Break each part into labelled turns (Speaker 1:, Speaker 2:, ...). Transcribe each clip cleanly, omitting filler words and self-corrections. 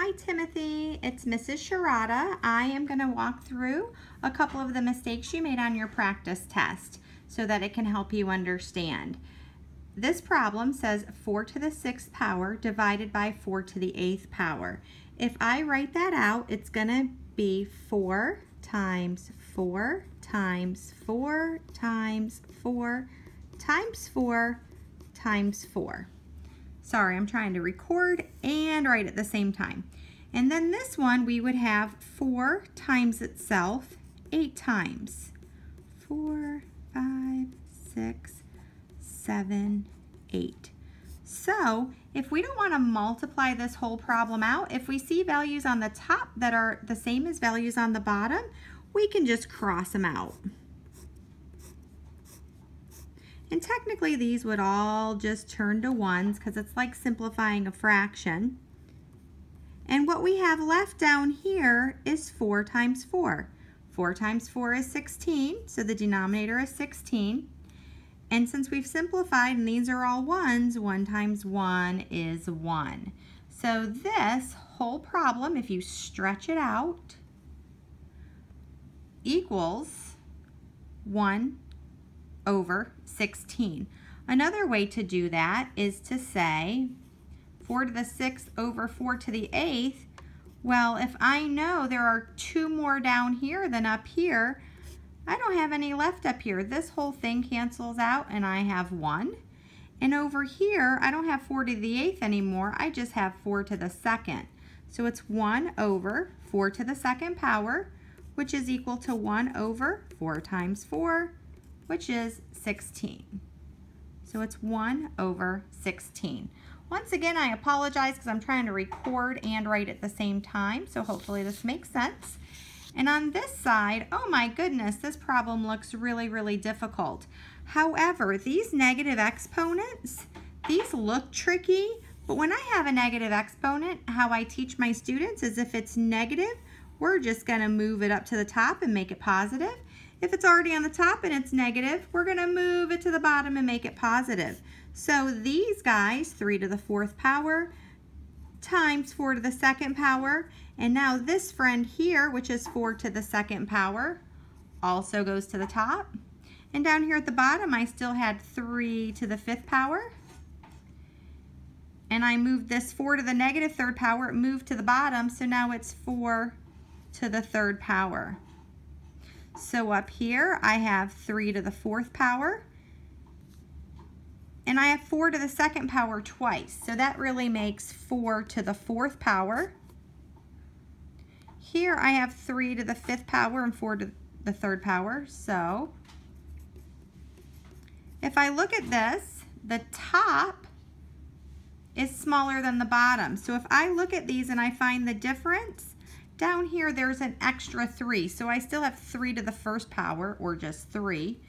Speaker 1: Hi Timothy, it's Mrs. Sharada. I am going to walk through a couple of the mistakes you made on your practice test so that it can help you understand. This problem says 4 to the 6th power divided by 4 to the 8th power. If I write that out, it's going to be 4 times 4 times 4 times 4 times 4 times 4. Sorry, I'm trying to record and write at the same time. And then this one, we would have 4 times itself 8 times. 4, 5, 6, 7, 8. So if we don't want to multiply this whole problem out, if we see values on the top that are the same as values on the bottom, we can just cross them out. And technically these would all just turn to ones because it's like simplifying a fraction. And what we have left down here is 4 times 4. 4 times 4 is 16, so the denominator is 16. And since we've simplified and these are all ones, 1 times 1 is 1. So this whole problem, if you stretch it out, equals 1 over 16. Another way to do that is to say 4 to the 6th over 4 to the 8th. Well, if I know there are 2 more down here than up here, I don't have any left up here. This whole thing cancels out and I have 1. And over here, I don't have 4 to the 8th anymore. I just have 4 to the 2nd. So it's 1 over 4 to the 2nd power, which is equal to 1 over 4 times 4, which is 16. So it's 1 over 16. Once again, I apologize because I'm trying to record and write at the same time, so hopefully this makes sense. And on this side, oh my goodness, this problem looks really, really difficult. However, these negative exponents, these look tricky, but when I have a negative exponent, how I teach my students is if it's negative, we're just going to move it up to the top and make it positive. If it's already on the top and it's negative, we're going to move it to the bottom and make it positive. So these guys, 3 to the 4th power times 4 to the 2nd power, and now this friend here, which is 4 to the 2nd power, also goes to the top. And down here at the bottom, I still had 3 to the 5th power. And I moved this 4 to the negative 3rd power, it moved to the bottom, so now it's 4 to the 3rd power. So up here, I have 3 to the 4th power, and I have 4 to the 2nd power twice. So that really makes 4 to the 4th power. Here I have 3 to the 5th power and 4 to the 3rd power. So if I look at this, the top is smaller than the bottom. So if I look at these and I find the difference, down here there's an extra 3, so I still have 3 to the 1st power, or just 3.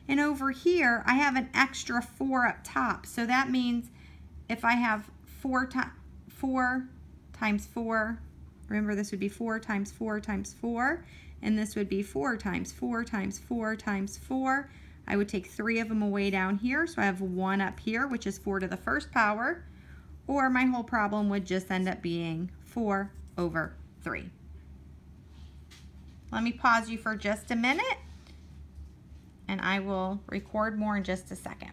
Speaker 1: And over here, I have an extra 4 up top, so that means if I have 4 times 4, remember this would be 4 times 4 times 4, and this would be 4 times 4 times 4 times 4. I would take 3 of them away down here, so I have 1 up here, which is 4 to the 1st power, or my whole problem would just end up being 4 over 3. Let me pause you for just a minute, and I will record more in just a second.